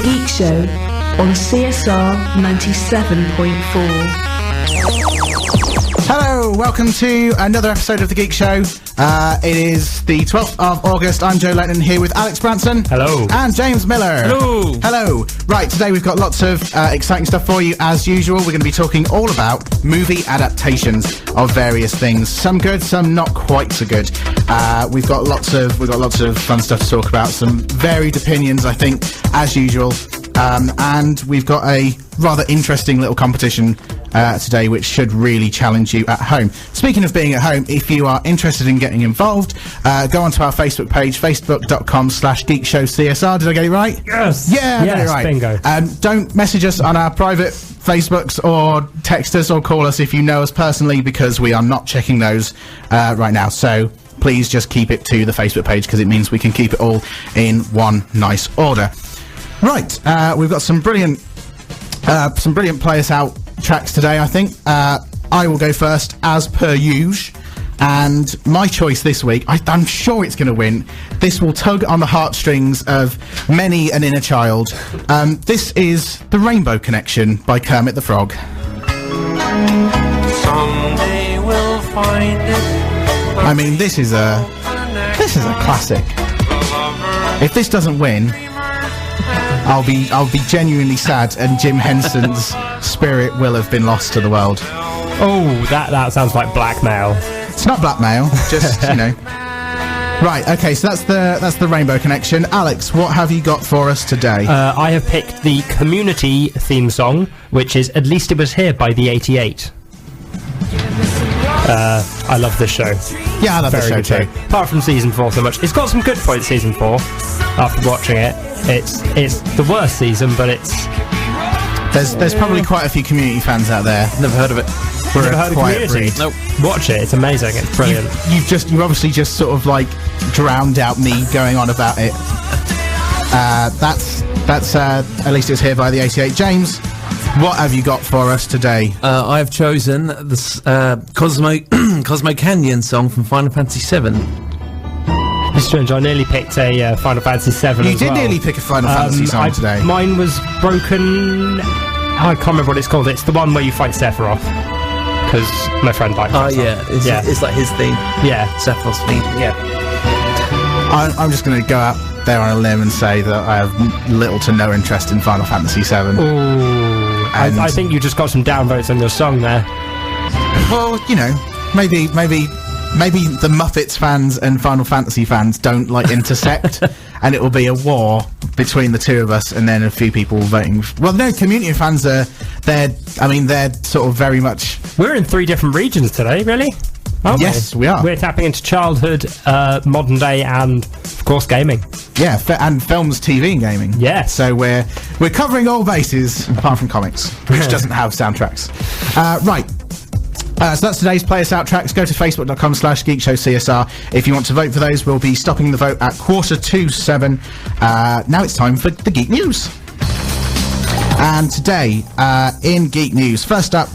Geek Show on CSR 97.4. Hello, welcome to another episode of The Geek Show. It is the 12th of August. I'm Joe Lennon here with Alex Branson. Hello. And James Miller. Hello. Hello. Right, today we've got lots of exciting stuff for you as usual. We're going to be talking all about movie adaptations of various things. Some good, some not quite so good. We've got lots of fun stuff to talk about. Some varied opinions, I think, as usual. And we've got a rather interesting little competition today, which should really challenge you at home. Speaking of being at home, if you are interested in getting involved, go onto our Facebook page, facebook.com/geekshowcsr. Did I get it right? Yes. Yeah, I got it right. Bingo. Don't message us on our private Facebooks or text us or call us if you know us personally, because we are not checking those right now. So please just keep it to the Facebook page, because it means we can keep it all in one nice order. Right, we've got some brilliant Play Us Out tracks today, I think. I will go first, as per usual, and my choice this week, I'm sure it's going to win. This will tug on the heartstrings of many an inner child. This is The Rainbow Connection by Kermit the Frog. Someday we'll find it. I mean, this is a classic. If this doesn't win, I'll be genuinely sad, and Jim Henson's spirit will have been lost to the world. Oh, that sounds like blackmail. It's not blackmail, just, you know. Right, okay, so that's the Rainbow Connection. Alex, what have you got for us today? I have picked the Community theme song, which is At Least It Was Here by the 88. I love this show. Yeah, I love this show too. Apart from season 4 so much. It's got some good points, season 4, after watching it. It's the worst season, but it's... There's probably quite a few Community fans out there. Never heard of it. Never heard of Community? Nope. Watch it, it's amazing, it's brilliant. You've obviously just sort of like drowned out me going on about it. That's At Least It's Here by the 88. James, what have you got for us today? I have chosen this Cosmo Canyon song from Final Fantasy VII. It's strange, I nearly picked a Final Fantasy VII. You did nearly pick a Final Fantasy song today. Mine was Broken... I can't remember what it's called. It's the one where you fight Sephiroth, because my friend liked it. Oh, yeah. It's like his theme. Yeah. Sephiroth's theme. Yeah. I'm just going to go out there on a limb and say that I have little to no interest in Final Fantasy VII. Ooh. I think you just got some downvotes on your song there. Well, you know, maybe the Muppets fans and Final Fantasy fans don't like intersect, and it will be a war between the two of us, and then a few people voting. Well, no, Community fans they're sort of very much. We're in 3 different regions today, really. Aren't yes, we are. We're tapping into childhood, modern day, and of course gaming. Yeah, and films, TV, and gaming. Yes. So we're covering all bases apart from comics, which doesn't have soundtracks. Right. So that's today's Play Us Out tracks. Go to facebook.com/geekshowcsr if you want to vote for those. We'll be stopping the vote at 7:15. Now it's time for the Geek News. And today, in Geek News, first up,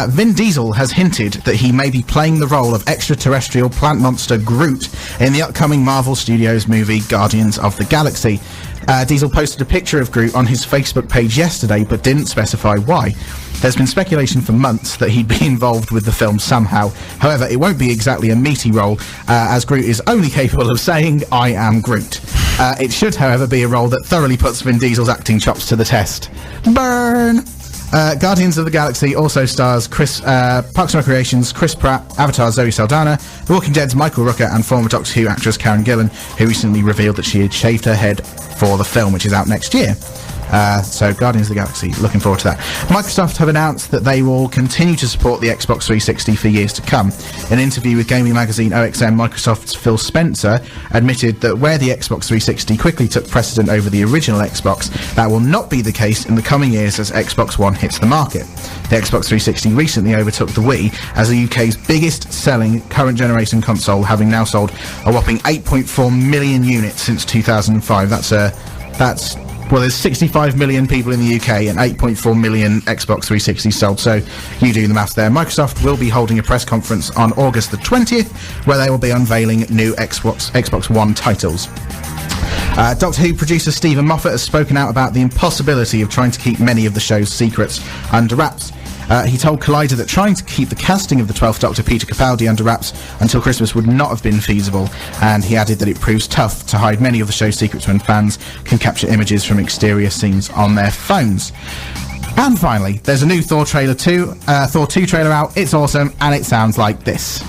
Vin Diesel has hinted that he may be playing the role of extraterrestrial plant monster Groot in the upcoming Marvel Studios movie Guardians of the Galaxy. Diesel posted a picture of Groot on his Facebook page yesterday, but didn't specify why. There's been speculation for months that he'd be involved with the film somehow. However, it won't be exactly a meaty role, as Groot is only capable of saying, "I am Groot." It should, however, be a role that thoroughly puts Vin Diesel's acting chops to the test. Burn! Guardians of the Galaxy also stars Parks and Recreation's Chris Pratt, Avatar's Zoe Saldana, The Walking Dead's Michael Rooker, and former Doctor Who actress Karen Gillan, who recently revealed that she had shaved her head for the film, which is out next year. So Guardians of the Galaxy, looking forward to that. Microsoft have announced that they will continue to support the Xbox 360 for years to come. In an interview with gaming magazine OXM, Microsoft's Phil Spencer admitted that where the Xbox 360 quickly took precedent over the original Xbox, that will not be the case in the coming years as Xbox One hits the market. The Xbox 360 recently overtook the Wii as the UK's biggest selling current generation console, having now sold a whopping 8.4 million units since 2005. Well, there's 65 million people in the UK and 8.4 million Xbox 360s sold, so you do the maths there. Microsoft will be holding a press conference on August the 20th, where they will be unveiling new Xbox One titles. Doctor Who producer Stephen Moffat has spoken out about the impossibility of trying to keep many of the show's secrets under wraps. He told Collider that trying to keep the casting of the 12th Doctor Peter Capaldi under wraps until Christmas would not have been feasible, and he added that it proves tough to hide many of the show's secrets when fans can capture images from exterior scenes on their phones. And finally, there's a new Thor 2 trailer out. It's awesome, and it sounds like this.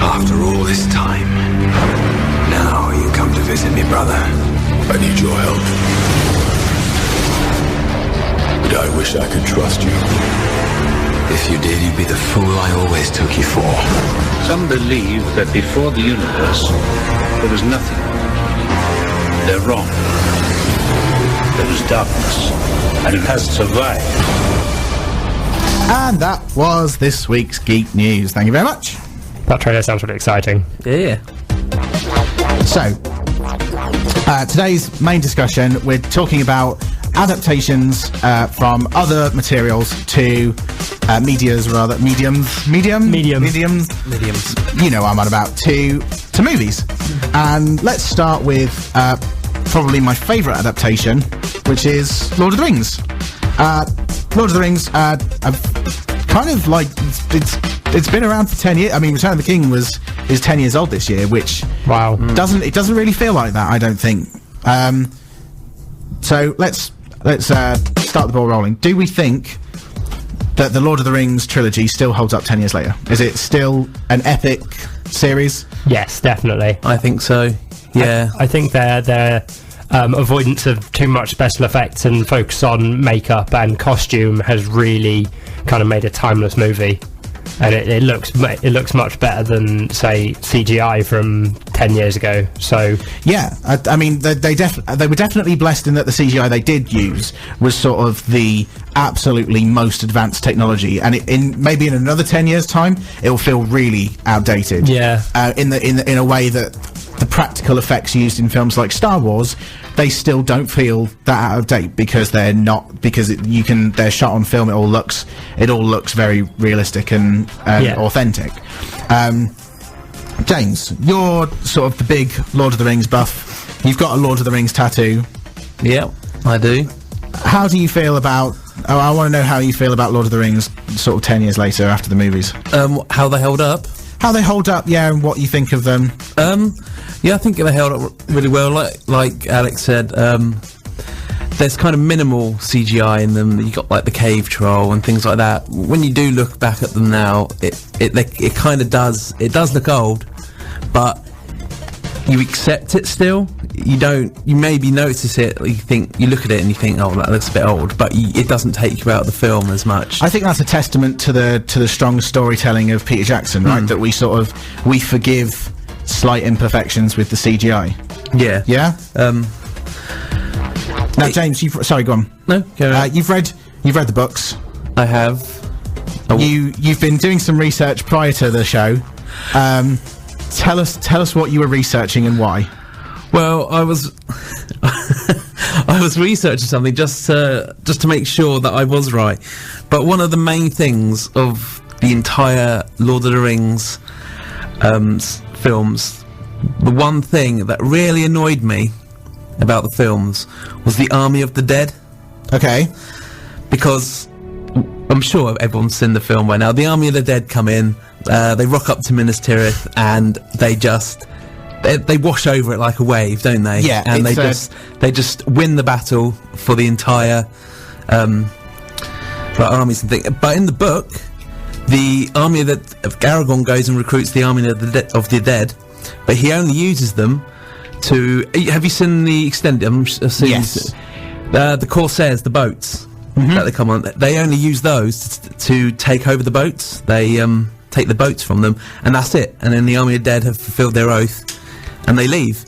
After all this time, now you come to visit me, brother. I need your help. But I wish I could trust you. If you did, you'd be the fool I always took you for. Some believe that before the universe, there was nothing. They're wrong. There was darkness, and it has survived. And that was this week's Geek News. Thank you very much. That trailer sounds really exciting. Yeah. So, today's main discussion, we're talking about adaptations from other materials to mediums. You know what I'm on about, to movies. And let's start with probably my favourite adaptation, which is Lord of the Rings. Lord of the Rings, I've kind of like it's been around for 10 years. I mean, Return of the King is 10 years old this year, which doesn't really feel like that, I don't think. So let's start the ball rolling. Do we think that the Lord of the Rings trilogy still holds up 10 years later? Is it still an epic series? Yes, definitely. I think so. Yeah. I think their avoidance of too much special effects and focus on makeup and costume has really kind of made a timeless movie. And it looks much better than, say, CGI from 10 years ago. So yeah, I mean they were definitely blessed in that the CGI they did use was sort of the absolutely most advanced technology, and maybe in another 10 years' time it will feel really outdated. Yeah, in a way that the practical effects used in films like Star Wars, they still don't feel that out of date because they're not, because they're shot on film. It all looks very realistic and authentic. James, you're sort of the big Lord of the Rings buff. You've got a Lord of the Rings tattoo. Yeah, I do. How do you feel about? Oh, I want to know how you feel about Lord of the Rings, sort of 10 years later after the movies. How they hold up. How they hold up, yeah, and what you think of them. Yeah, I think they held up really well. Like Alex said, there's kind of minimal CGI in them. You got like the cave troll and things like that. When you do look back at them now, it kind of does. It does look old, but you accept it still. You don't. You maybe notice it. You look at it and you think, oh, that looks a bit old, but it doesn't take you out of the film as much. I think that's a testament to the strong storytelling of Peter Jackson, right? That we forgive slight imperfections with the CGI. Yeah. Yeah. Now, James, sorry, go on. No, go on. You've read the books. I have. You've been doing some research prior to the show. Tell us what you were researching and why. Well, I was I was researching something just to make sure that I was right. But one of the main things of the entire Lord of the Rings films, the one thing that really annoyed me about the films was the Army of the Dead. Okay. Because I'm sure everyone's seen the film by now. The Army of the Dead come in, they rock up to Minas Tirith, and they wash over it like a wave, don't they? Yeah. And they just win the battle for the entire armies and things. But in the book, the army of Aragorn goes and recruits the army of the dead, but he only uses them to. Have you seen the extended? Yes. The Corsairs, the boats that they come on. They only use those to take over the boats. They take the boats from them, and that's it. And then the army of dead have fulfilled their oath, and they leave.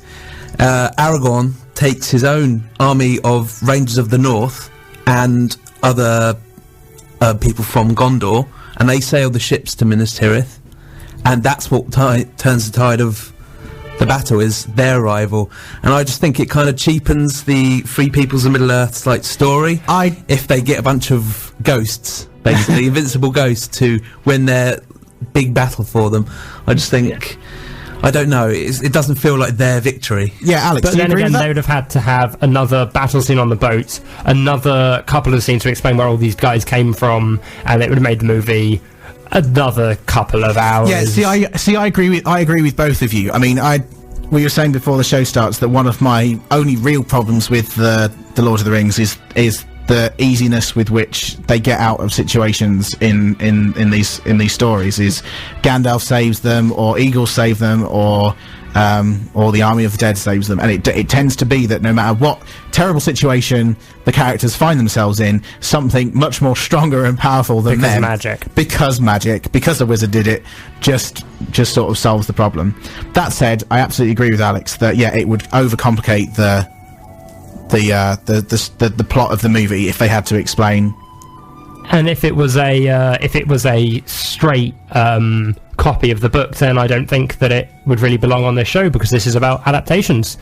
Aragorn takes his own army of Rangers of the North and other people from Gondor, and they sail the ships to Minas Tirith, and that's what turns the tide of the battle, is their arrival. And I just think it kind of cheapens the Free Peoples of Middle-earth's story if they get a bunch of ghosts, basically invincible ghosts, to win their big battle for them. I just think I don't know. It doesn't feel like their victory. Yeah, Alex, But do you then agree again, with that? they would have had to have another battle scene on the boat, another couple of scenes to explain where all these guys came from, and it would have made the movie another couple of hours. Yeah, I agree with both of you. I mean, we were saying before the show starts that one of my only real problems with the Lord of the Rings is the easiness with which they get out of situations in these stories. Is Gandalf saves them, or Eagles save them, or the army of the dead saves them, and it tends to be that no matter what terrible situation the characters find themselves in, something much more stronger and powerful than them, because the wizard did it, just sort of solves the problem. That said, I absolutely agree with Alex that it would overcomplicate the plot of the movie if they had to explain. And if it was a straight copy of the book, then I don't think that it would really belong on this show, because this is about adaptations,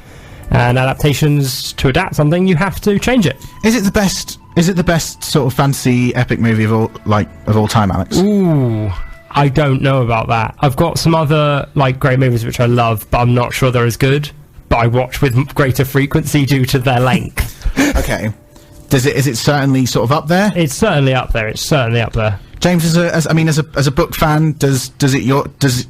and adaptations, to adapt something, you have to change it. Is it the best sort of fantasy epic movie of all time, Alex? Ooh, I don't know about that. I've got some other great movies which I love, but I'm not sure they're as good. But I watch with greater frequency due to their length. Okay. Is it certainly sort of up there? It's certainly up there. James, as a book fan, does the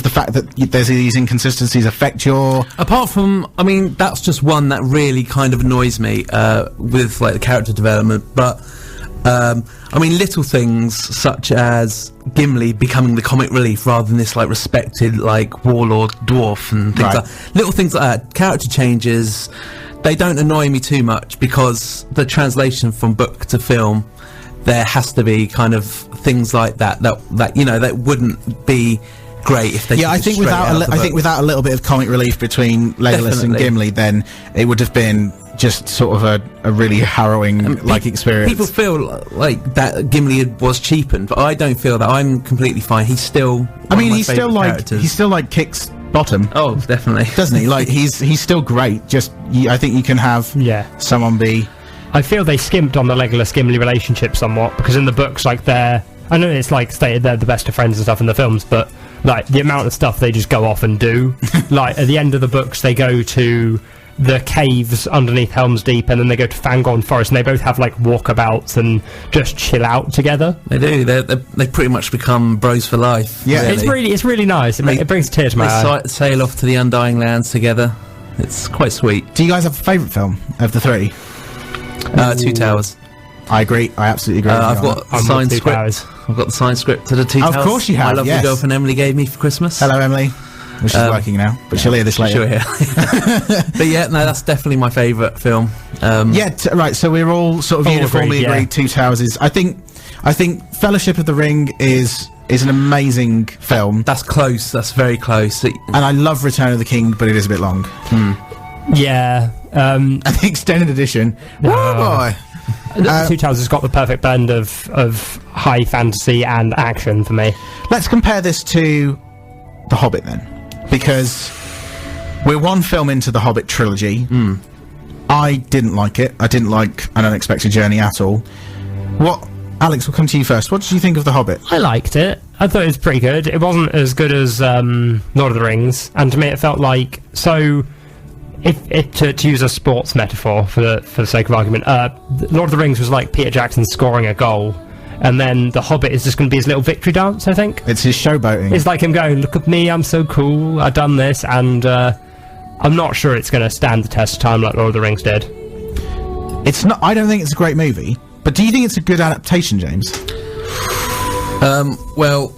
fact that there's these inconsistencies affect your? Apart from, that's just one that really kind of annoys me with the character development. But little things such as Gimli becoming the comic relief rather than this respected warlord dwarf and things little things like that. Character changes, they don't annoy me too much, because the translation from book to film, there has to be kind of things like that wouldn't be great if they I think without a little bit of comic relief between Legolas and Gimli, then it would have been just sort of a really harrowing experience. People feel like that Gimli was cheapened, but I don't feel that. I'm completely fine. He's still he still kicks bottom. Oh, definitely. Doesn't he? He's still great. Just I think you can have someone be. I feel they skimped on the Legolas-Gimli relationship somewhat, because in the books, I know it's stated they're the best of friends and stuff in the films, but the amount of stuff they just go off and do. At the end of the books, they go to the caves underneath Helm's Deep, and then they go to Fangorn Forest, and they both have walkabouts and just chill out together. They do. They pretty much become bros for life. Yeah, really. It's really nice. It brings a tear to my eye. Sail off to the Undying Lands together. It's quite sweet. Do you guys have a favourite film of the three? Two Towers. I agree. I absolutely agree. I've got the signed script. I've got the signed script to the Two Towers. Of course you have. My lovely girlfriend Emily gave me for Christmas. Hello, Emily. Well, she's working now, but she'll hear this later. She'll hear. But that's definitely my favourite film. Right. So we're all sort of uniformly agreed. Two Towers is. I think Fellowship of the Ring is an amazing film. That's close. That's very close. And I love Return of the King, but it is a bit long. Yeah. And the extended edition. Oh boy. Two Towers has got the perfect blend of high fantasy and action for me. Let's compare this to The Hobbit then, because we're one film into the Hobbit trilogy. I didn't like it. I didn't like An Unexpected Journey at all. Alex, we'll come to you first. What did you think of The Hobbit? I liked it. I thought it was pretty good. It wasn't as good as Lord of the Rings, and to me it felt like, to use a sports metaphor for the sake of argument, Lord of the Rings was like Peter Jackson scoring a goal, and then The Hobbit is just going to be his little victory dance, I think. It's his showboating. It's like him going, look at me, I'm so cool, I've done this, and I'm not sure it's going to stand the test of time like Lord of the Rings did. It's not. I don't think it's a great movie, but do you think it's a good adaptation, James? Well,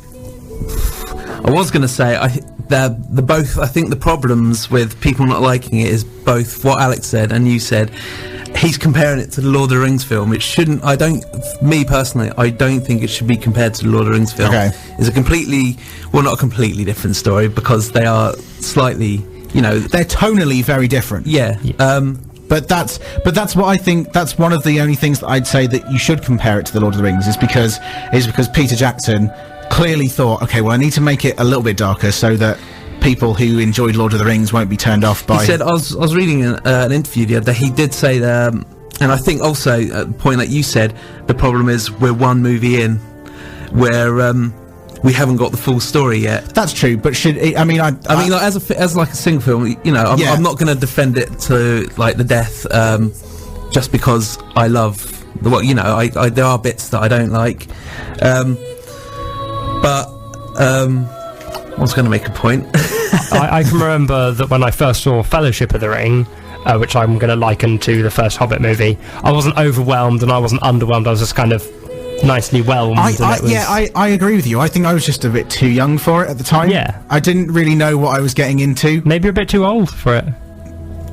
I was going to say, I think the problems with people not liking it is both what Alex said and you said. He's comparing it to the Lord of the Rings film. It shouldn't. Me personally, I don't think it should be compared to the Lord of the Rings film. Okay. It's not a completely different story, because they are slightly, they're tonally very different. Yeah. But that's what I think. That's one of the only things that I'd say that you should compare it to the Lord of the Rings is because Peter Jackson clearly thought, okay, well, I need to make it a little bit darker so that people who enjoyed Lord of the Rings won't be turned off by. He said, I was reading an interview the other day. He did say that, and I think also a point that you said, the problem is we're one movie in, where we haven't got the full story yet. That's true, but should it, I mean, like, as like a single film, you know, Yeah. I'm not going to defend it to like the death, just because I love the. Well, you know, I there are bits that I don't like, but I was going to make a point. I can remember that when I first saw Fellowship of the Ring, which I'm going to liken to the first Hobbit movie, I wasn't overwhelmed and I wasn't underwhelmed. I was just kind of nicely whelmed. I agree with you. I think I was just a bit too young for it at the time. Yeah. I didn't really know what I was getting into. Maybe a bit too old for it.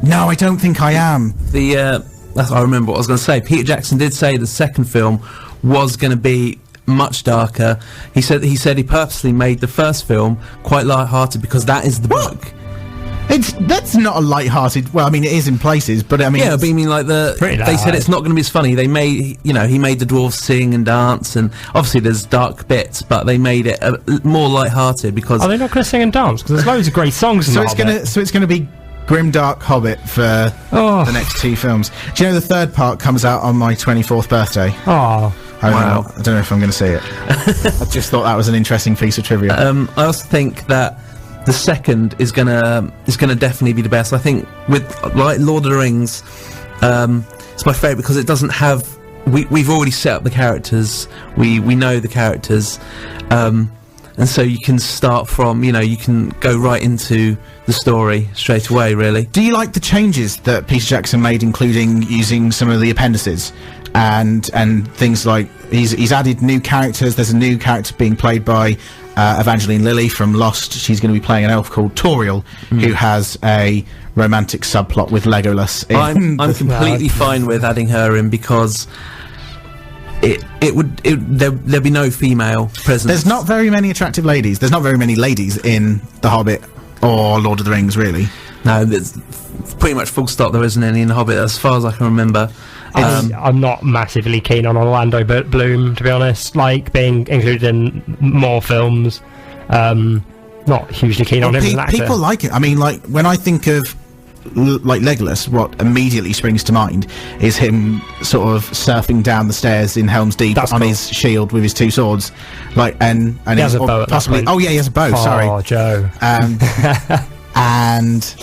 No, I don't think I am. I remember what I was going to say. Peter Jackson did say the second film was going to be much darker. He said he purposely made the first film quite light-hearted because that is the book. That's not a light-hearted. Well, I mean, it is in places, but I mean, yeah, but I mean, like they said it's not going to be as funny. They made, you know, he made the dwarves sing and dance, and obviously there's dark bits, but they made it more light-hearted because. Are they not going to sing and dance? Because there's loads of great songs in the Hobbit. So it's going to be grimdark Hobbit for the next two films. Do you know the third part comes out on my 24th birthday? Oh. Wow. I don't know if I'm going to see it. I just thought that was an interesting piece of trivia. I also think that the second is gonna definitely be the best. I think with like Lord of the Rings, it's my favourite because it doesn't have. We've already set up the characters. We know the characters, and so you can start from, you know, you can go right into the story straight away. Really. Do you like the changes that Peter Jackson made, including using some of the appendices and things like he's added new characters? There's a new character being played by Evangeline Lilly from Lost. She's going to be playing an elf called Toriel, who has a romantic subplot with Legolas. I'm completely fine with adding her in because there'd be no female presence. There's not very many attractive ladies. There's not very many ladies in The Hobbit or Lord of the Rings, really. No, there's pretty much full stop. There isn't any in The Hobbit, as far as I can remember. I'm not massively keen on Orlando Bloom, to be honest. Like, being included in more films, not hugely keen on him as an actor. People like it. I mean, like, when I think of like Legolas, what immediately springs to mind is him sort of surfing down the stairs in Helm's Deep on his shield with his two swords, like and he has a bow at possibly. Oh yeah, he has a bow. Sorry, Joe. And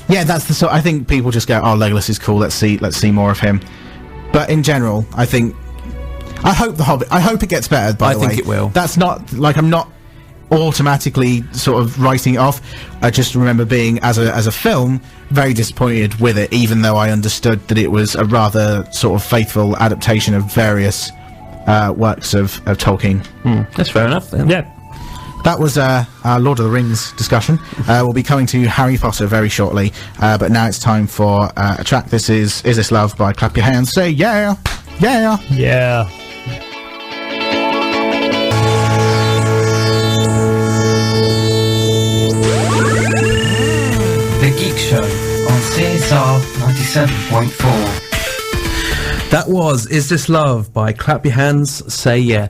yeah, that's the sort. I think people just go, "Oh, Legolas is cool. Let's see more of him." But in general, I hope The Hobbit. I hope it gets better. By the way, I think it will. That's not like I'm not automatically sort of writing it off. I just remember being as a film very disappointed with it, even though I understood that it was a rather sort of faithful adaptation of various works of Tolkien. That's fair enough then. Yeah. That was our Lord of the Rings discussion. We'll be coming to Harry Potter very shortly, but now it's time for a track. This is This Love by Clap Your Hands, Say Yeah, Yeah. Yeah. The Geek Show on CSR 97.4. That was Is This Love by Clap Your Hands, Say Yeah.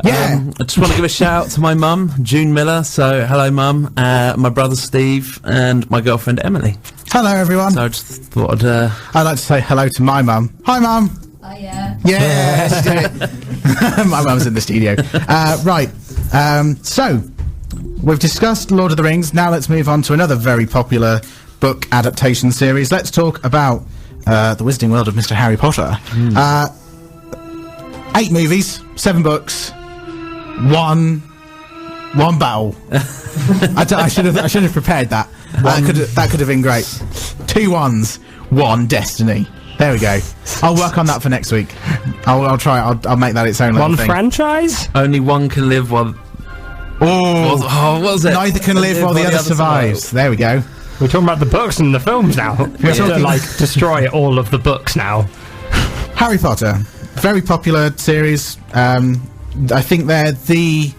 Yeah. I just want to give a shout out to my mum, June Miller. So, hello, mum. My brother Steve and my girlfriend Emily. Hello, everyone. So I just thought I'd like to say hello to my mum. Hi, mum. Oh, yeah. Yeah, she did it. My mum's in the studio. Right. So, we've discussed Lord of the Rings. Now let's move on to another very popular book adaptation series. Let's talk about the Wizarding World of Mr. Harry Potter. 8 movies, 7 books, one battle. I should have prepared that. That could have been great. 2 ones, 1 destiny. There we go. I'll work on that for next week. I'll try. I'll make that its own little One thing. franchise? only one can live while. Oh, what was it? neither can live while the other survives. There we go. We're talking about the books and the films now. We have to, like, destroy all of the books now. Harry Potter, very popular series. I think they're the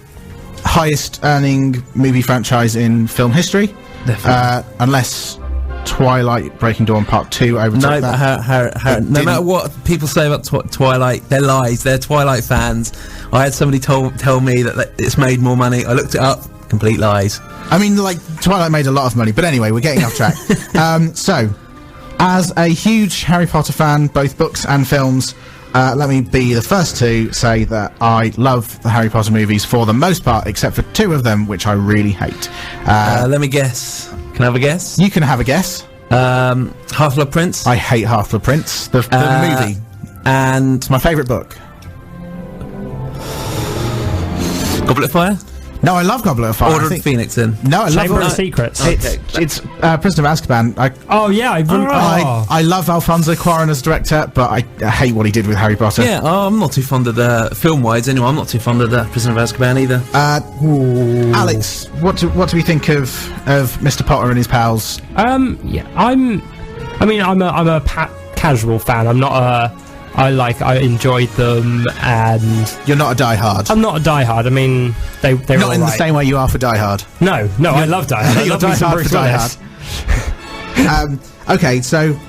highest earning movie franchise in film history. Definitely. Unless Twilight Breaking Dawn Part 2 overtook No, that. no matter what people say about Twilight, they're lies. They're Twilight fans. I had somebody tell me that it's made more money. I looked it up. Complete lies. I mean, like, Twilight made a lot of money, but anyway, we're getting off track. So, as a huge Harry Potter fan, both books and films, let me be the first to say that I love the Harry Potter movies for the most part, except for 2 of them, which I really hate. Let me guess. Can I have a guess? You can have a guess. Half-Blood Prince. I hate Half-Blood Prince, the movie. And It's my favourite book. Goblet of Fire? No, I love Goblet of Fire. Order of the Phoenix then? No, I love Chamber of Order- Secrets. It's Prisoner of Azkaban. I love Alfonso Cuarón as director, but I hate what he did with Harry Potter. Yeah, I'm not too fond of the film-wise anyway. I'm not too fond of the Prisoner of Azkaban either. Alex, what do we think of Mr. Potter and his pals? Yeah, I'm a casual fan. I'm not a. I enjoyed them, and You're not a die-hard. I'm not a diehard. I mean, they were Not in the alright. same way you are for Die Hard. No, I love Die Hard. I You're love me some die-hard for Bruce Die Willis. Hard. Okay, so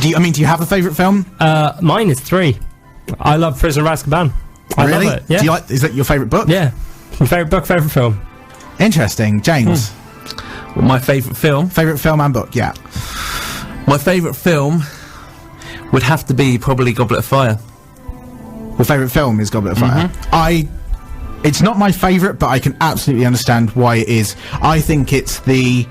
do you have a favourite film? Mine is 3. I love Prisoner of Azkaban. I Really? love it. Yeah, Do you is that your favourite book? yeah. My favourite book, favourite film. Interesting. James, Well, my favourite film? favourite film and book? Yeah. My favourite film would have to be probably Goblet of Fire. Your favourite film is Goblet of Fire. It's not my favourite, but I can absolutely understand why it is. I think it's the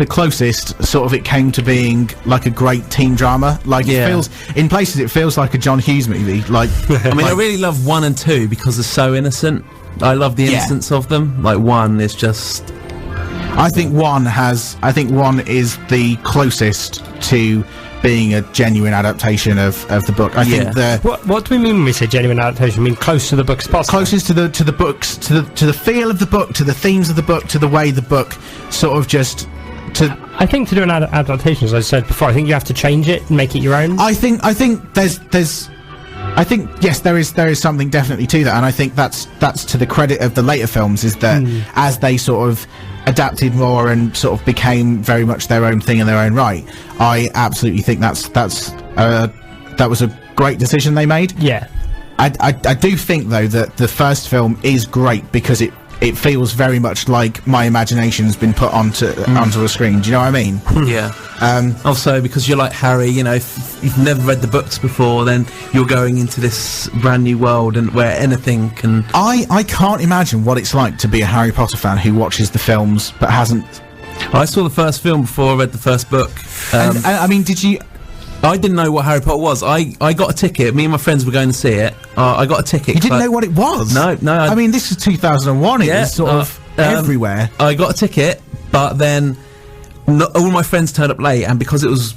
closest sort of it came to being like a great teen drama. Like Yeah. it feels in places it feels like a John Hughes movie. Like I mean, I really love 1 and 2 because they're so innocent. I love the innocence of them. Like 1 is just... I think one is the closest to being a genuine adaptation of the book. I think the What do we mean when we say genuine adaptation? I mean close to the book as possible. closest to the books, to the feel of the book, to the themes of the book, to the way the book sort of just to. I think to do an adaptation, as I said before, I think you have to change it and make it your own. I think there's. I think yes, there is something definitely to that, and I think that's to the credit of the later films, is that as they sort of adapted more and sort of became very much their own thing in their own right. I absolutely think that was a great decision they made. Yeah. I do think though that the first film is great because it feels very much like my imagination's been put onto a screen. Do you know what I mean? Yeah. Also, because you're like Harry, you know, if you've never read the books before, then you're going into this brand new world and where anything can... I can't imagine what it's like to be a Harry Potter fan who watches the films but hasn't... I saw the first film before I read the first book. and I mean, did you... I didn't know what Harry Potter was. I got a ticket. Me and my friends were going to see it. I got a ticket. You didn't know what it was? No. I mean, this is 2001. It Yeah, was sort of everywhere. I got a ticket, but then all my friends turned up late, and because it was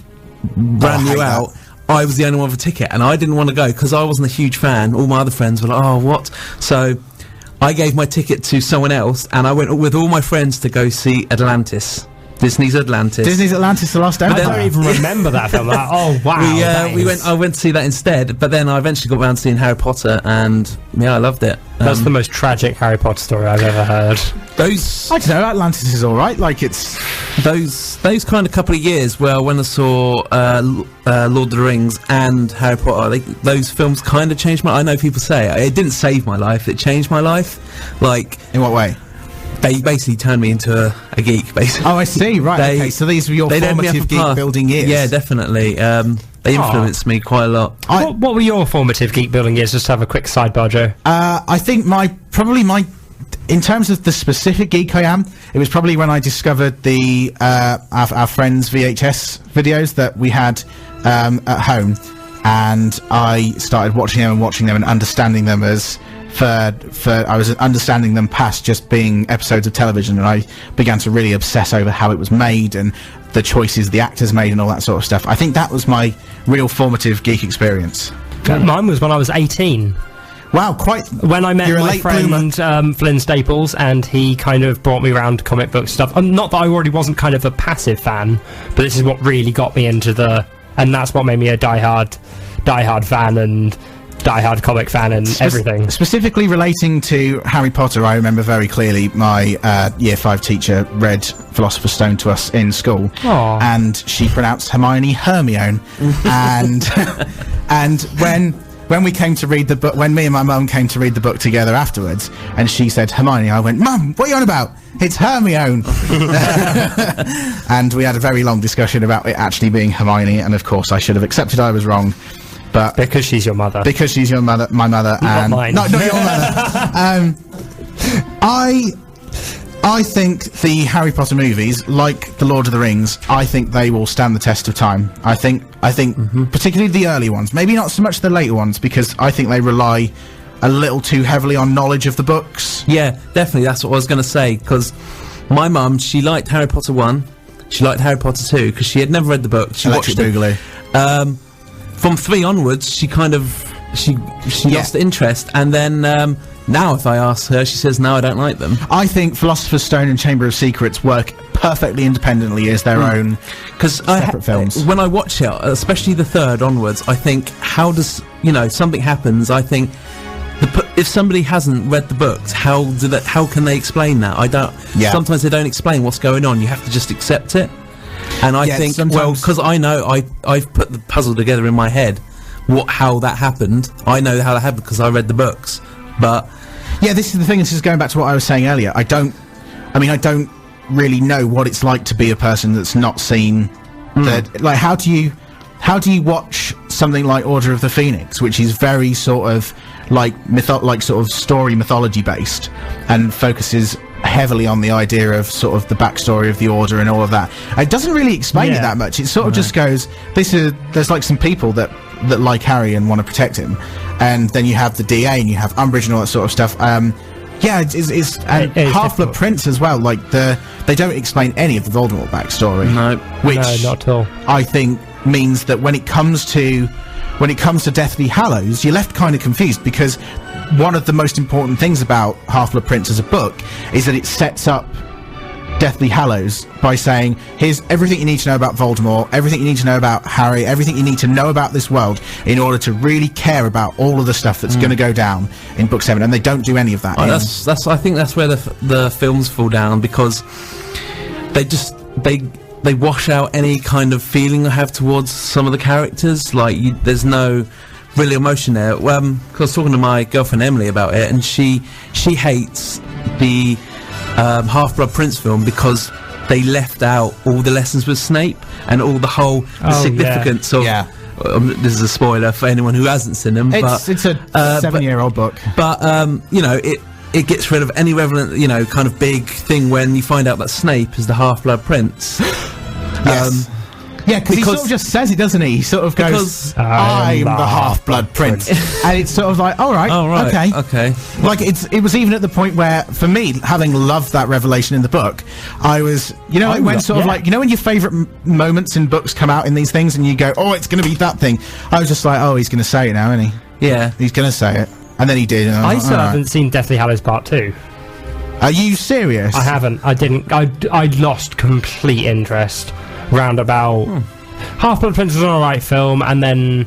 brand I hate new out, I was the only one with a ticket, and I didn't want to go because I wasn't a huge fan. All my other friends were like, "Oh, what?" So I gave my ticket to someone else, and I went with all my friends to go see Atlantis. Disney's Atlantis. Disney's Atlantis: The Last I Empire. don't even remember that film. Like, oh wow! I went to see that instead, but then I eventually got around to seeing Harry Potter, and yeah, I loved it. That's the most tragic Harry Potter story I've ever heard. Those I don't know. Atlantis is all right. Like it's those kind of couple of years where when I saw Lord of the Rings and Harry Potter, those films kind of changed I know people say it didn't save my life; it changed my life. Like, in what way? They basically turned me into a geek, basically. Oh, I see. Right. Okay. So these were your formative geek building years. Yeah, definitely. They influenced me quite a lot. What were your formative geek building years? Just to have a quick sidebar, Joe. I think in terms of the specific geek I am, it was probably when I discovered the our friends' VHS videos that we had at home, and I started watching them and understanding them as. I was understanding them past just being episodes of television, and I began to really obsess over how it was made and the choices the actors made and all that sort of stuff. I think that was my real formative geek experience. Mine was when I was 18. Wow, quite. When I met You're a my late friend Flynn Staples, and he kind of brought me around comic book stuff. Not that I already wasn't kind of a passive fan, but this is what really got me into and that's what made me a diehard fan and die-hard comic fan and everything. Specifically relating to Harry Potter, I remember very clearly my Year 5 teacher read Philosopher's Stone to us in school. Aww. And she pronounced Hermione Hermione. and when we came to read the book, when me and my mum came to read the book together afterwards, and she said Hermione, I went, "Mum, what are you on about? It's Hermione." And we had a very long discussion about it actually being Hermione, and of course I should have accepted I was wrong. but Because she's your mother. because she's your mother, my mother, and mine. No, not your mother. I think the Harry Potter movies, like the Lord of the Rings, I think they will stand the test of time. I think particularly the early ones, maybe not so much the later ones, because I think they rely a little too heavily on knowledge of the books. Yeah, definitely. That's what I was going to say, because my mum, she liked Harry Potter 1, she liked Harry Potter 2, because she had never read the book. She Electric watched it. Boogaloo. From 3 onwards, she kind of she lost interest, and then now if I ask her, she says no, I don't like them. I think Philosopher's Stone and Chamber of Secrets work perfectly independently as their own separate films. When I watch it, especially the 3rd onwards, I think, how does something happens? I think if somebody hasn't read the books, how can they explain that? I don't. Yeah. Sometimes they don't explain what's going on. You have to just accept it. And I think, because I know I've put the puzzle together in my head, how that happened. I know how that happened because I read the books. But yeah, this is the thing. This is going back to what I was saying earlier. I don't really know what it's like to be a person that's not seen that. Like, how do you watch something like Order of the Phoenix, which is very sort of like sort of story mythology based and focuses heavily on the idea of sort of the backstory of the Order and all of that. It doesn't really explain it that much. It sort of just goes, there's like some people that like Harry and want to protect him, and then you have the DA and you have Umbridge and all that sort of stuff. It's Half-Blood Prince as well. Like they don't explain any of the Voldemort backstory. No, which no, not at all. I think means that when it comes to Deathly Hallows, you're left kind of confused, because one of the most important things about Half-Blood Prince as a book is that it sets up Deathly Hallows by saying, here's everything you need to know about Voldemort, everything you need to know about Harry, everything you need to know about this world in order to really care about all of the stuff that's going to go down in Book 7, and they don't do any of that. I think that's where the films fall down, because they wash out any kind of feeling I have towards some of the characters. Like, there's no real emotion there. Cause I was talking to my girlfriend Emily about it, and she hates the Half-Blood Prince film because they left out all the lessons with Snape and all the significance of. Yeah. This is a spoiler for anyone who hasn't seen them. It's a 7-year-old book. But it gets rid of any relevant, kind of big thing when you find out that Snape is the Half-Blood Prince. Yes. Because he sort of just says it, doesn't he? He sort of goes, I'm the Half-Blood Prince. And it's sort of like, all right, okay. Like, it was even at the point where, for me, having loved that revelation in the book, I was, when your favourite moments in books come out in these things and you go, oh, it's going to be that thing. I was just like, oh, he's going to say it now, isn't he? Yeah. He's going to say it. And then he did. And I still haven't seen Deathly Hallows Part 2. Are you serious? I haven't. I didn't. I lost complete interest round about Half-Blood Prince was an alright film, and then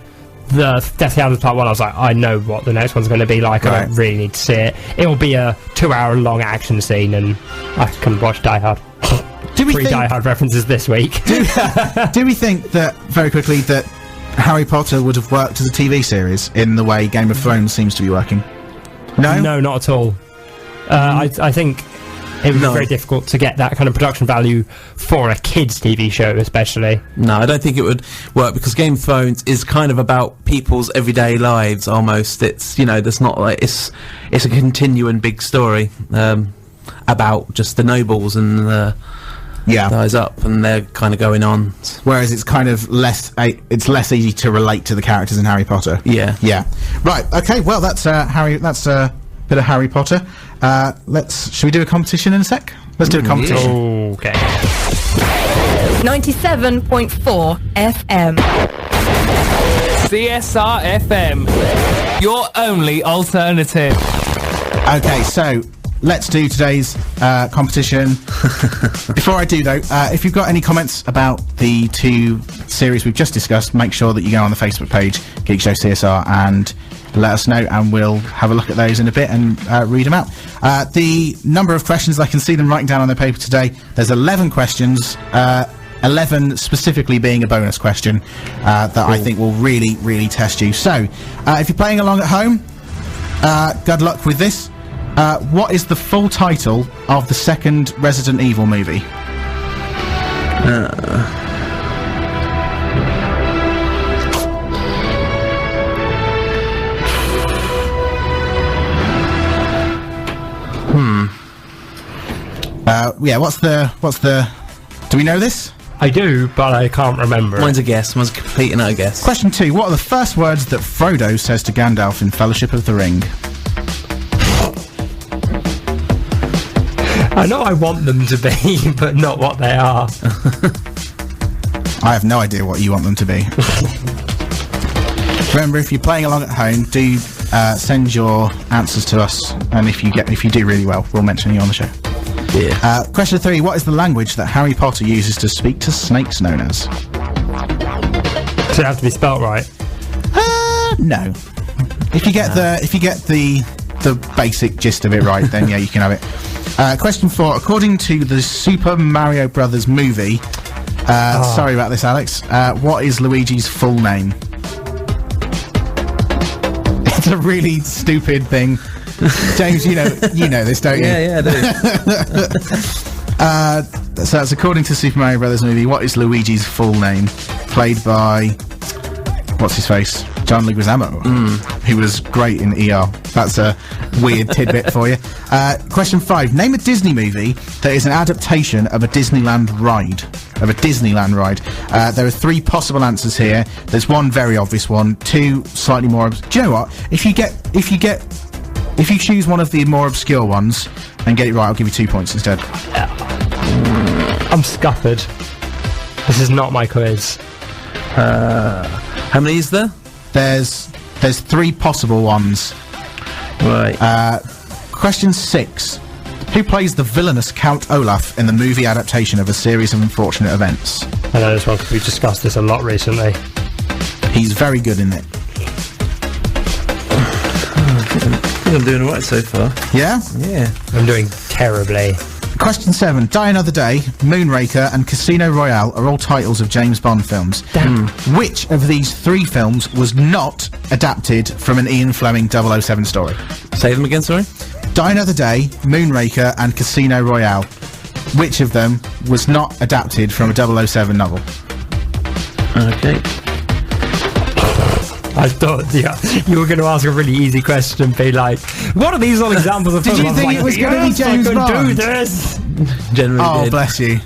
the Deathly Hallows Part 1, I was like, I know what the next one's going to be like. I don't really need to see it. It'll be a 2-hour-long action scene, and I can watch Die Hard. Three Die Hard references this week. Do we think that, very quickly, that Harry Potter would have worked as a TV series in the way Game of Thrones seems to be working? No? No, not at all. I think it would be very difficult to get that kind of production value for a kids' TV show, especially. No, I don't think it would work, because Game of Thrones is kind of about people's everyday lives almost. It's, there's not like it's a continuing big story about just the nobles and the guys up, and they're kind of going on. Whereas it's kind of less easy to relate to the characters in Harry Potter. Yeah. Right. Okay. Well, that's Harry. That's a bit of Harry Potter. Should we do a competition in a sec? Let's do a competition. Okay. 97.4 FM. CSR FM, your only alternative. Okay, so let's do today's competition. Before I do, though, if you've got any comments about the two series we've just discussed, make sure that you go on the Facebook page, Geek Show CSR, and let us know, and we'll have a look at those in a bit and read them out. The number of questions, I can see them writing down on their paper today. There's 11 questions, 11 specifically being a bonus question that I think will really, really test you. So, if you're playing along at home, good luck with this. What is the full title of the second Resident Evil movie? What's the? Do we know this? I do, but I can't remember. Mine's a guess. Mine's a complete and utter guess. Question 2. What are the first words that Frodo says to Gandalf in Fellowship of the Ring? I know I want them to be, but not what they are. I have no idea what you want them to be. Remember, if you're playing along at home, do send your answers to us, and if you do really well, we'll mention you on the show. Yeah. Question 3. What is the language that Harry Potter uses to speak to snakes known as? Does it have to be spelt right? No. If you get the basic gist of it right, then yeah, you can have it. Question 4. According to the Super Mario Brothers movie, sorry about this, Alex. What is Luigi's full name? It's a really stupid thing. James, you know this, don't you? Yeah, I do. So that's according to Super Mario Brothers movie. What is Luigi's full name? Played by what's his face? John Leguizamo, who was great in ER. That's a weird tidbit for you. Question 5. Name a Disney movie that is an adaptation of a Disneyland ride. There are 3 possible answers here. There's one very obvious one, 2 slightly more. Do you know what? If you choose one of the more obscure ones and get it right, I'll give you 2 points instead. I'm scuppered. This is not my quiz. How many is there? There's 3 possible ones. Right. Question 6. Who plays the villainous Count Olaf in the movie adaptation of A Series of Unfortunate Events? I know this one because we discussed this a lot recently. He's very good in it. I think I'm doing alright so far. Yeah? Yeah. I'm doing terribly. Question 7. Die Another Day, Moonraker and Casino Royale are all titles of James Bond films. Damn. Which of these 3 films was not adapted from an Ian Fleming 007 story? Say them again, sorry? Die Another Day, Moonraker and Casino Royale. Which of them was not adapted from a 007 novel? Okay. I thought you were going to ask a really easy question, be like, what are these all examples of Did films? you think like, it was going to be James I Bond? can do this. Generally did. Bless you.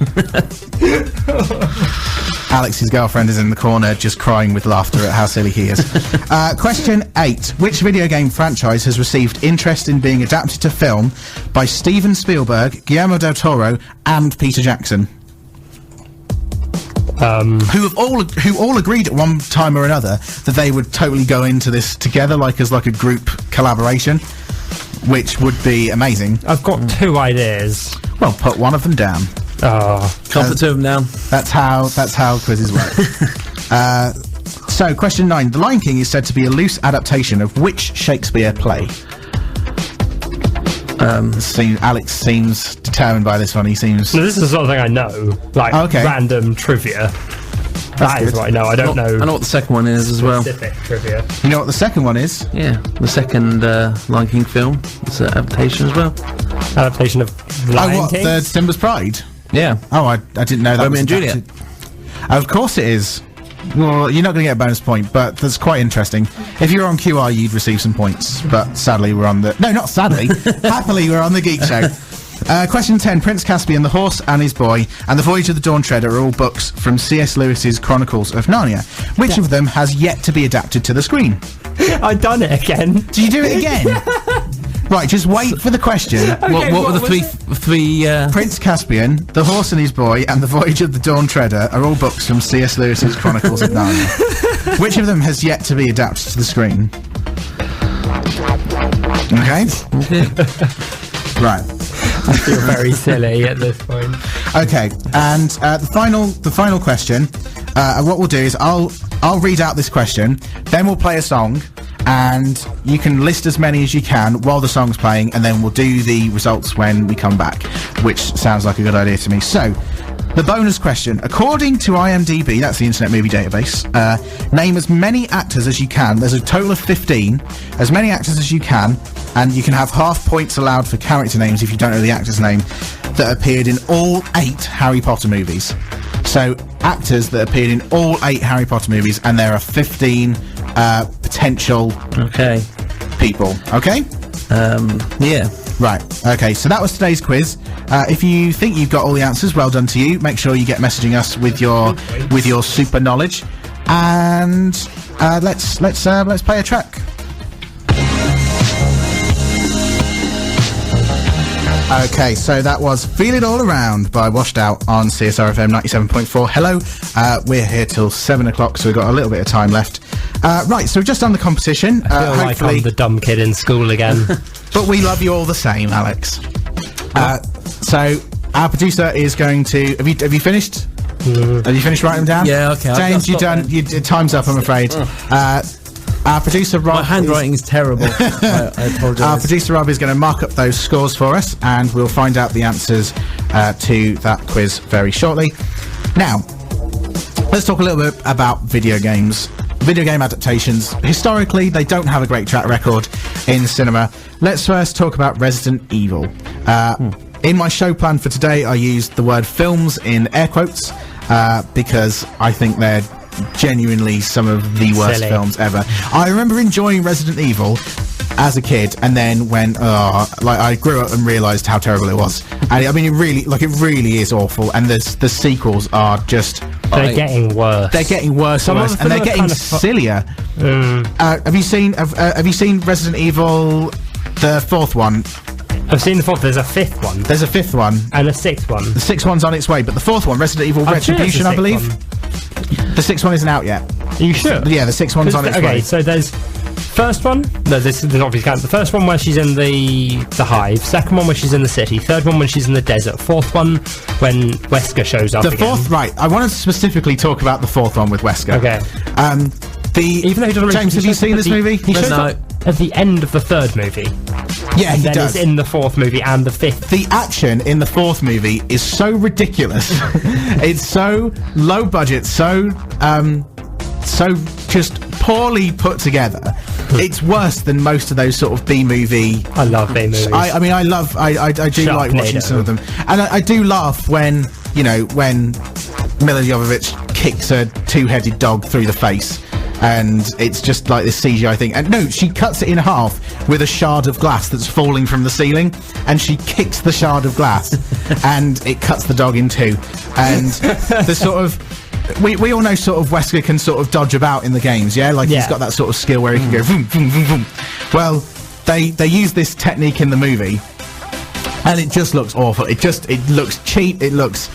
Alex's girlfriend is in the corner just crying with laughter at how silly he is. Question 8. Which video game franchise has received interest in being adapted to film by Steven Spielberg, Guillermo del Toro and Peter Jackson? Who all agreed at one time or another that they would totally go into this together, as a group collaboration, which would be amazing. I've got 2 ideas. Well, put one of them down. Can't put 2 of them down. That's how quizzes work. So, question 9. The Lion King is said to be a loose adaptation of which Shakespeare play? Alex seems determined by this one. He seems... No, this is the sort of thing I know. Random trivia. That is what I know. I don't know. I know what the second one is as well. Specific trivia. You know what the second one is? Yeah, the second Lion King film. It's an adaptation as well. Adaptation of Lion King? The Simba's Pride? Yeah. Oh, I didn't know that. Romeo was and Juliet. adapted. Of course it is. Well, you're not going to get a bonus point, but that's quite interesting. If you were on QR, you'd receive some points, but sadly we're on the... No, not sadly. Happily, we're on the Geek Show. Question 10. Prince Caspian, The Horse and His Boy, and The Voyage of the Dawn Treader are all books from C.S. Lewis's Chronicles of Narnia. Which of them has yet to be adapted to the screen? I've done it again. Did you do it again? Right, just wait for the question. Okay, what were the three Prince Caspian, The Horse and His Boy, and The Voyage of the Dawn Treader are all books from C.S. Lewis's Chronicles of Narnia. Which of them has yet to be adapted to the screen? Okay? Right. I feel very silly at this point. Okay, and the final question. What we'll do is I'll read out this question, then we'll play a song, and you can list as many as you can while the song's playing, and then we'll do the results when we come back, which sounds like a good idea to me. So, the bonus question. According to IMDb, that's the Internet Movie Database, name as many actors as you can. There's a total of 15. As many actors as you can, and you can have half points allowed for character names if you don't know the actor's name, that appeared in all 8 Harry Potter movies. So, actors that appeared in all 8 Harry Potter movies, and there are 15 potential Okay. people. Okay? Yeah. Right, okay, so that was today's quiz. If you think you've got all the answers, well done to you. Make sure you get messaging us with your super knowledge. And let's play a track. Okay, so that was Feel It All Around by Washed Out on CSR FM 97.4. Hello, we're here till 7 o'clock, so we've got a little bit of time left. Right, so we've just done the competition. I feel like I'm the dumb kid in school again. But we love you all the same, Alex. So our producer is going to... Have you finished? Have you finished writing them down? Yeah, okay. James, you done... time's up, I'm afraid. Our producer Rob... My handwriting is terrible. I apologise. Our producer Rob is going to mark up those scores for us, and we'll find out the answers to that quiz very shortly. Now, let's talk a little bit about video games. Video game adaptations. Historically, they don't have a great track record in cinema. Let's first talk about Resident Evil. In my show plan for today, I used the word films in air quotes because I think they're genuinely some of the worst films ever. I remember enjoying Resident Evil as a kid, and then when I grew up and realised how terrible it was. And I mean, it really is awful. And the sequels are just getting worse. They're getting worse and worse, and they're getting sillier. Have you seen Resident Evil, the fourth one? I've seen the fourth. There's a fifth one. There's a fifth one. And a sixth one. The sixth one's on its way, but the fourth one, Resident Evil Retribution, I believe. The sixth one isn't out yet. Are you sure? Yeah, the sixth one's on its way. Okay, so there's first one. No, this is obviously count. The first one where she's in the hive. Second one where she's in the city. Third one when she's in the desert. Fourth one when Wesker shows up. The fourth, right? I want to specifically talk about the fourth one with Wesker. Okay. Even though he doesn't James, have you seen this movie? He shows up at the end of the third movie. Yeah, he does. does. It's in the fourth movie and the fifth. The action in the fourth movie is so ridiculous. It's so low budget, so just poorly put together. It's worse than most of those sort of B-movie... I love B-movies. I mean, I do like watching some of them. And I do laugh when Mila Jovovich kicks a two-headed dog through the face. And it's just like this CGI thing. And no, she cuts it in half with a shard of glass that's falling from the ceiling, and she kicks the shard of glass, and it cuts the dog in two. And the sort of... We all know sort of Wesker can sort of dodge about in the games, yeah? Like, he's got that sort of skill where he can go vroom, vroom, vroom, vroom. Well, they use this technique in the movie, and it just looks awful. It looks cheap. It looks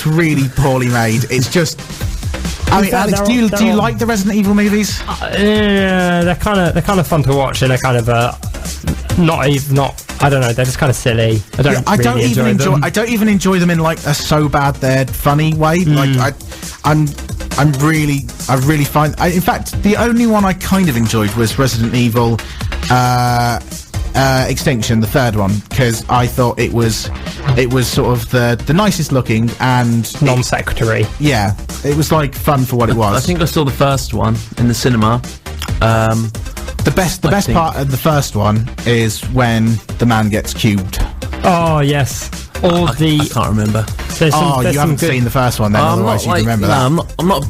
really poorly made. It's just... I mean, Alex, do you like the Resident Evil movies? Yeah, they're kind of fun to watch, and they're kind of not. I don't know. They're just kind of silly. I don't even enjoy them in like a so bad they're funny way. Like I really find. In fact, the only one I kind of enjoyed was Resident Evil Extinction, the third one, because I thought it was sort of the nicest looking and non-secretary. Yeah, it was like fun for what it was. I think I saw the first one in the cinema. The best part of the first one is when the man gets cubed. Oh yes. I can't remember. You haven't seen the first one then, otherwise you'd remember that. I'm not.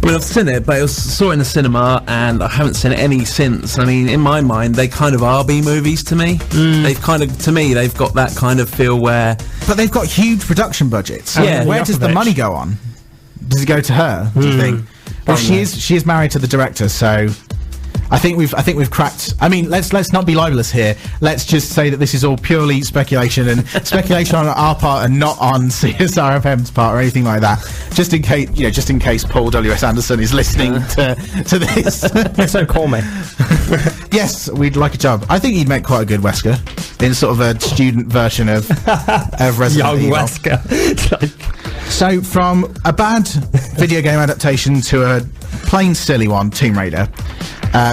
I mean, I've seen it, but saw it in the cinema, and I haven't seen any since. I mean, in my mind, they kind of are B-movies to me. They've got that kind of feel where... But they've got huge production budgets. Yeah. Where does the money go on? Does it go to her, do you think? Well, she is married to the director, so... I think we've cracked. I mean, let's not be libelous here. Let's just say that this is all purely speculation and speculation on our part and not on CSR FM's part or anything like that. Just in case Paul W.S. Anderson is listening to this. So call me. Yes, we'd like a job. I think he'd make quite a good Wesker in sort of a student version of Resident Evil. Wesker. So from a bad video game adaptation to a plain silly one, Tomb Raider.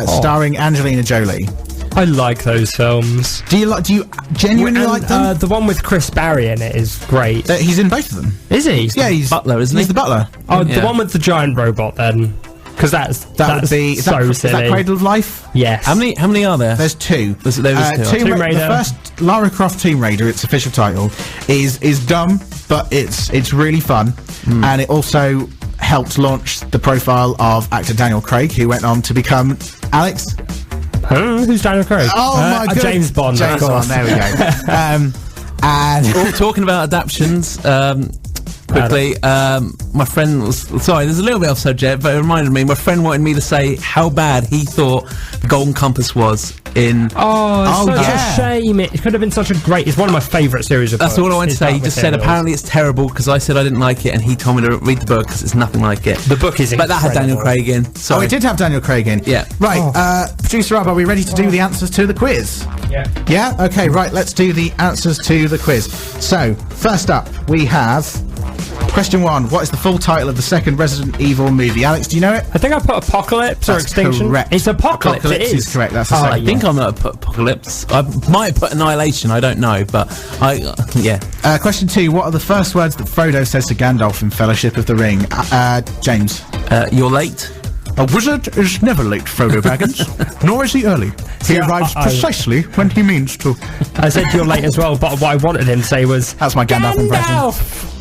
Starring Angelina Jolie. I like those films. Do you genuinely like them? The one with Chris Barry in it is great. He's in both of them. Is he? Yeah, he's Butler, isn't he? He's the butler. Oh, the one with the giant robot then. Because that's silly. Is that Cradle of Life? Yes. How many are there? There's two. There's two. Tomb Raider. The first Lara Croft Tomb Raider, its official title, is dumb, but it's really fun, and it also helped launch the profile of actor Daniel Craig, who went on to become Alex. Who's Daniel Craig? Oh my god, James Bond. James of course. Bond. There we go. And Talking about adaptions, quickly, my friend was... Sorry, there's a little bit off subject, but it reminded me, my friend wanted me to say how bad he thought The Golden Compass was in... Oh, it's such a shame. It could have been such a great... It's one of my favourite series of That's books. all I wanted to say. He just said apparently it's terrible because I said I didn't like it, and he told me to read the book because it's nothing like it. The book is incredible. But that had Daniel Craig in. Oh, it did have Daniel Craig in. Yeah. Right, Producer Rob, are we ready to do the answers to the quiz? Yeah. Yeah? Okay, right, let's do the answers to the quiz. So, first up, we have... Question 1. What is the full title of the second Resident Evil movie? Alex, do you know it? I think I put Apocalypse or That's Extinction. correct. It's Apocalypse. Apocalypse It is correct. That's the I second think I might have put Apocalypse. I might have put Annihilation. I don't know, but yeah. Question 2. What are the first words that Frodo says to Gandalf in Fellowship of the Ring? James. You're late. A wizard is never late, Frodo Baggins, nor is he early. He arrives precisely when he means to. I said you're late as well, but what I wanted him to say was... That's my Gandalf impression.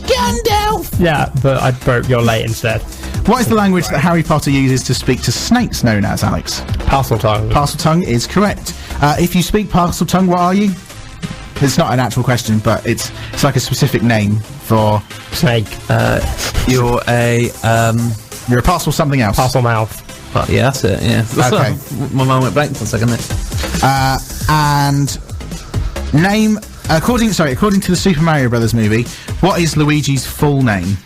Gandalf! Yeah, but I wrote you're late instead. What is the language that Harry Potter uses to speak to snakes known as, Alex? Parseltongue. Parseltongue is correct. If you speak Parseltongue, what are you? It's not an actual question, but it's like a specific name for... Snake. You're a... You're a parcel something else. Parcel mouth. Well, yeah, that's it, yeah. Okay. My mind went blank for a second there. And name... According to the Super Mario Brothers movie, what is Luigi's full name?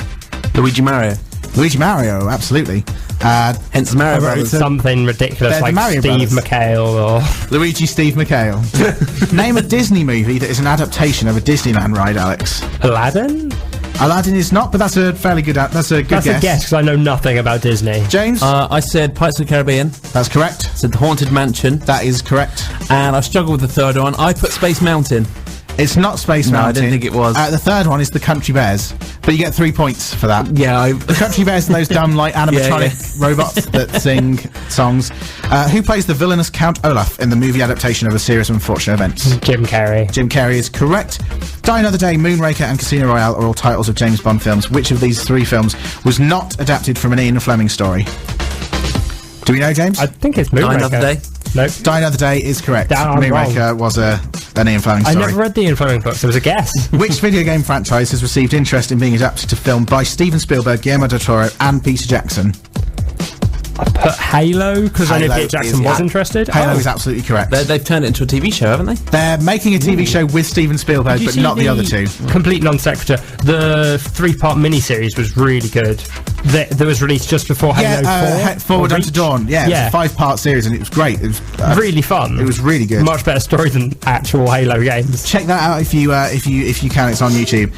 Luigi Mario. Luigi Mario, absolutely. Hence Mario Brothers. Something ridiculous like Mario Steve Brothers. McHale or... Luigi Steve McHale. Name a Disney movie that is an adaptation of a Disneyland ride, Alex. Aladdin? Aladdin is not, but that's a fairly good. That's a good That's guess. a guess because I know nothing about Disney. James, I said Pirates of the Caribbean. that's correct. Said The Haunted Mansion. That is correct. And I struggled with the third one. I put Space Mountain. It's not Space No, I Mountain. didn't think it was. The third one is the Country Bears, but you get 3 points for that. Yeah, The Country Bears are those dumb, like, animatronic robots that sing songs. Who plays the villainous Count Olaf in the movie adaptation of A Series of Unfortunate Events? Jim Carrey. Jim Carrey is correct. Die Another Day, Moonraker and Casino Royale are all titles of James Bond films. Which of these 3 films was not adapted from an Ian Fleming story? Do we know, James? I think it's Moonraker. Die Another Day. Nope. Die Another Day is correct. I'm Moonraker was an Ian Fleming I story. never read the Ian Fleming books. It was a guess. Which video game franchise has received interest in being adapted to film by Steven Spielberg, Guillermo del Toro and Peter Jackson? I put Halo because I knew Halo Peter Jackson is- was interested. Halo Oh. is absolutely correct. They've turned it into a TV show, haven't they? They're making a TV show with Steven Spielberg, Did you but see not the other 2. Complete non sequitur. The 3-part miniseries was really good. That was released just before Halo 4. Forward or Unto Reach. Dawn. Yeah, it was a 5-part series and it was great. It was really fun. It was really good. Much better story than actual Halo games. Check that out if you can. It's on YouTube.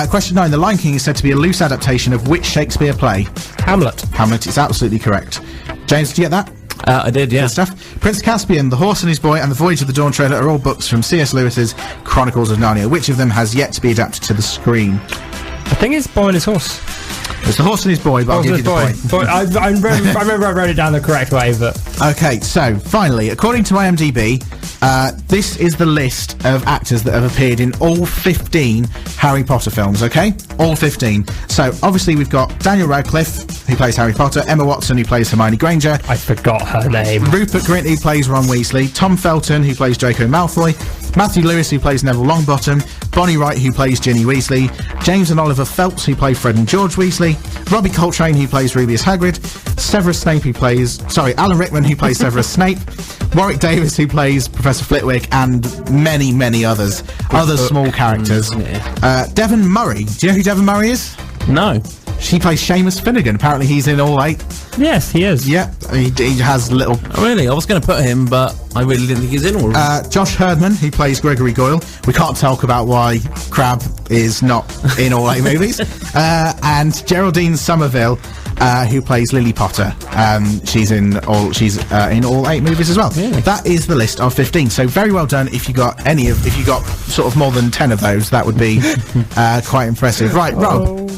Question 9. The Lion King is said to be a loose adaptation of which Shakespeare play? Hamlet. Hamlet is absolutely correct. James, did you get that? I did, yeah. Good stuff. Prince Caspian, The Horse and His Boy, and The Voyage of the Dawn Treader are all books from C.S. Lewis's Chronicles of Narnia. Which of them has yet to be adapted to the screen? I think it's Boy and His Horse. It's The Horse and His Boy, but I'll give you the point. Boy, I remember I wrote it down the correct way, but... Okay, so, finally, according to IMDb, this is the list of actors that have appeared in all 15 Harry Potter films, okay? All 15. So, obviously, we've got Daniel Radcliffe, who plays Harry Potter, Emma Watson, who plays Hermione Granger, I forgot her name. Rupert Grint, who plays Ron Weasley, Tom Felton, who plays Draco Malfoy, Matthew Lewis, who plays Neville Longbottom, Bonnie Wright, who plays Ginny Weasley, James and Oliver Phelps, who play Fred and George Weasley, Robbie Coltrane, who plays Rubeus Hagrid, Alan Rickman, who plays Severus Snape, Warwick Davis, who plays Professor Flitwick, and many, many others. Other small characters. Devon Murray. Do you know who Devon Murray is? No. She plays Seamus Finnegan. Apparently he's in all 8. Yes, he is. Yeah, he has little... Oh, really? I was going to put him, but I really didn't think he was in all of them. Josh Herdman, who plays Gregory Goyle. We can't talk about why Crabbe is not in all 8 movies. And Geraldine Somerville, who plays Lily Potter. She's in all 8 movies as well. Really? That is the list of 15. So very well done. If you got sort of more than 10 of those, that would be quite impressive. Right, Rob.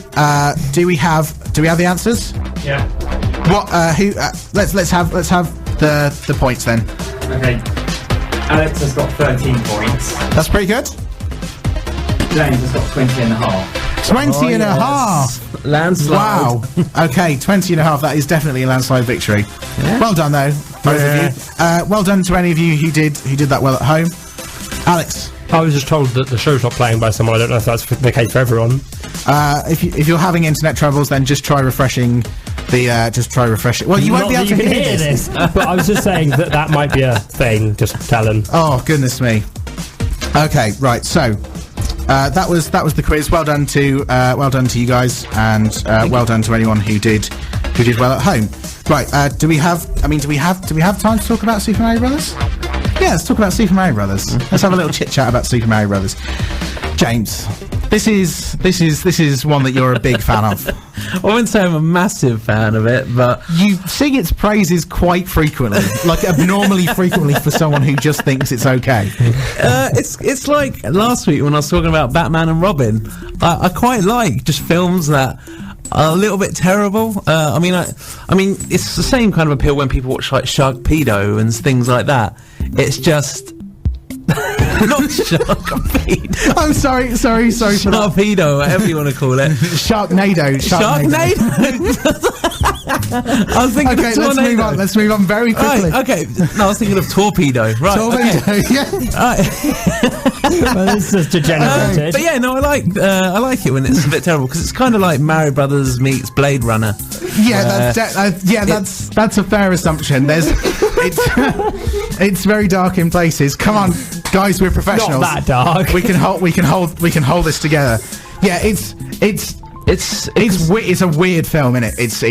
Do we have the answers? Yeah. What? Let's have the points then. Okay. Alex has got 13 points. That's pretty good. James has got 20 and a half. 20 and a half. Landslide. Wow. Okay, 20 and a half. That is definitely a landslide victory. Yeah. Well done, though. both of you. Well done to any of you who did that well at home. Alex, I was just told that the show's not playing by someone. I don't know if that's the case for everyone. if you're having internet troubles, then just try refreshing the. Well, you won't be able to hear this. But I was just saying that might be a thing. Just telling. Oh goodness me. Okay, right. So that was the quiz. Well done to you guys, and well done to anyone who did well at home. Right. Do we have time to talk about Super Mario Brothers? Yeah, let's talk about Super Mario Brothers. Let's have a little chit chat about Super Mario Brothers. James, this is one that you're a big fan of. I wouldn't say I'm a massive fan of it, but you sing its praises quite frequently, like abnormally frequently for someone who just thinks it's okay. It's like last week when I was talking about Batman and Robin. I quite like just films that are a little bit terrible. I mean, it's the same kind of appeal when people watch like Sharkpedo and things like that. It's just not Sharkpedo. I'm sorry for that. Sharkpedo, whatever you want to call it. Sharknado. I was thinking okay, of Tornado. let's move on very quickly. Right, okay. No, I was thinking of Torpedo. Right. Torpedo, okay. yeah. Well, this is degenerated. But yeah, no, I like it when it's a bit terrible because it's kind of like Mario Brothers meets Blade Runner. Yeah, that's a fair assumption. It's very dark in places. Come on, guys, we're professionals. Not that dark. We can hold this together. Yeah, it's a weird film, isn't it?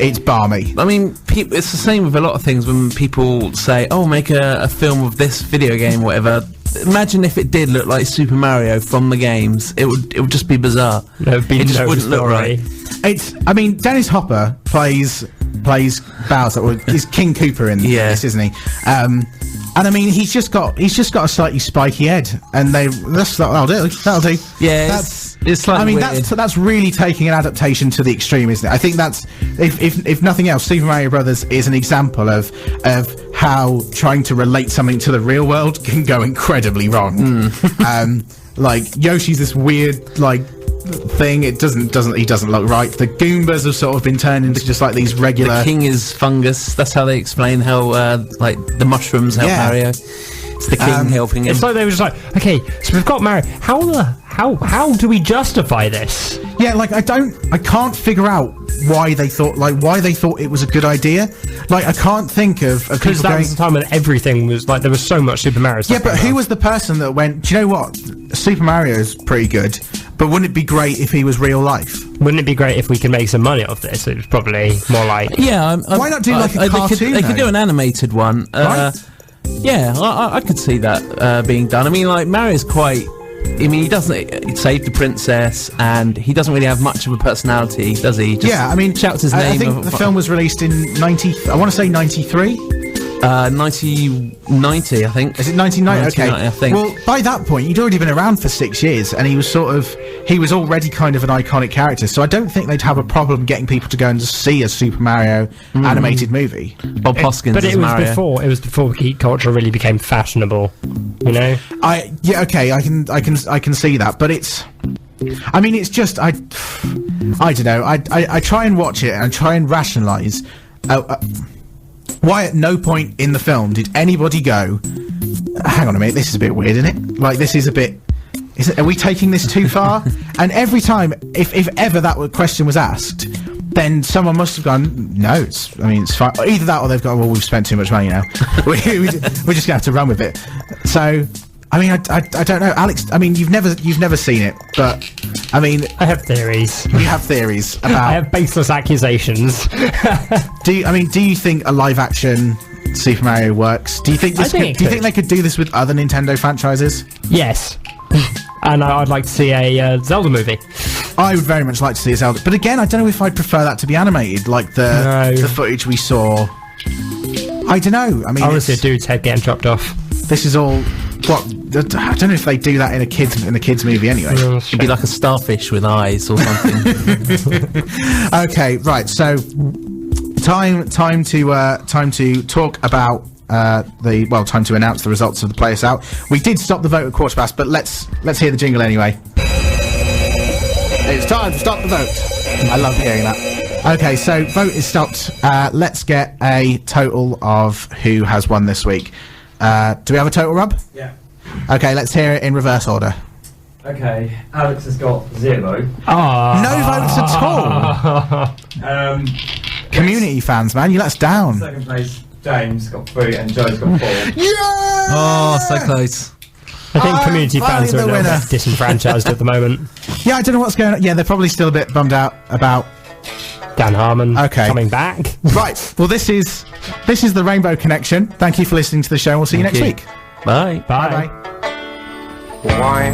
It's balmy. I mean, it's the same with a lot of things when people say, "Oh, make a film of this video game, or whatever." Imagine if it did look like Super Mario from the games. It would just be bizarre. It just wouldn't look right. Dennis Hopper plays Bowser, or is King Koopa in this, isn't he? And I mean, he's just got a slightly spiky head, and that'll do. Yeah, it's like weird. that's really taking an adaptation to the extreme, isn't it? I think that's if nothing else, Super Mario Brothers is an example of how trying to relate something to the real world can go incredibly wrong. Like Yoshi's this weird like thing. He doesn't look right. The Goombas have sort of been turned into just like these regular. The king is fungus. That's how they explain how like the mushrooms help Mario. It's the king helping him. It's like they were just like, okay, so we've got Mario. How do we justify this? Yeah, like I can't figure out why they thought it was a good idea. Like I can't think of because that was the time when everything was like there was so much Super Mario stuff. Yeah, but who was the person that went, do you know what? Super Mario is pretty good, but wouldn't it be great if he was real life? Wouldn't it be great if we could make some money off this? It was probably more like why not do like a cartoon? They could do an animated one. Right? Yeah, I could see that being done. I mean, like Mario's quite. I mean, he doesn't save the princess, and he doesn't really have much of a personality, does he? Shouts his name. I think the film was released in 90. I want to say 93. 1990, I think. Is it 1990? Okay. I think. Well, by that point, he'd already been around for 6 years, and he was already kind of an iconic character. So I don't think they'd have a problem getting people to go and see a Super Mario animated movie. Bob Hoskins but as Mario. It was before geek culture really became fashionable. You know. I can see that, but it's. I mean, it's just I don't know. I try and watch it and I try and rationalise. Why at no point in the film did anybody go, hang on a minute, this is a bit weird, isn't it? Like, this is a bit... Are we taking this too far? And every time, if ever that question was asked, then someone must have gone, no, it's fine. Either that or they've gone, well, we've spent too much money now. We're just going to have to run with it. So... I mean, I don't know, Alex. I mean, you've never seen it, but I mean, I have theories. You have theories about. I have baseless accusations. Do you think a live action Super Mario works? Do you think they could do this with other Nintendo franchises? Yes. And I'd like to see a Zelda movie. I would very much like to see a Zelda, but again, I don't know if I'd prefer that to be animated, like the footage we saw. I don't know. I mean, I want to see a dude's head getting chopped off. This is all. What? I don't know if they do that in a kids movie anyway. It'd be like a starfish with eyes or something. Okay, right. So time to talk about time to announce the results of the Play Us Out. We did stop the vote at 1:15, but let's hear the jingle anyway. It's time to stop the vote. I love hearing that. Okay, so vote is stopped. Let's get a total of who has won this week. Do we have a total, Rob? Yeah. Okay, let's hear it in reverse order. Okay, Alex has got 0. No votes at all. Community fans, man, you let us down. Second place, James got 3 and Joe's got 4. Yeah! Oh, so close. I think community fans are a little winner. bit disenfranchised at the moment. Yeah, I don't know what's going on. Yeah, they're probably still a bit bummed out about Dan Harmon Okay. coming back. Right. Well, this is the Rainbow Connection. Thank you for listening to the show. We'll see you next week. Bye. Bye. Bye.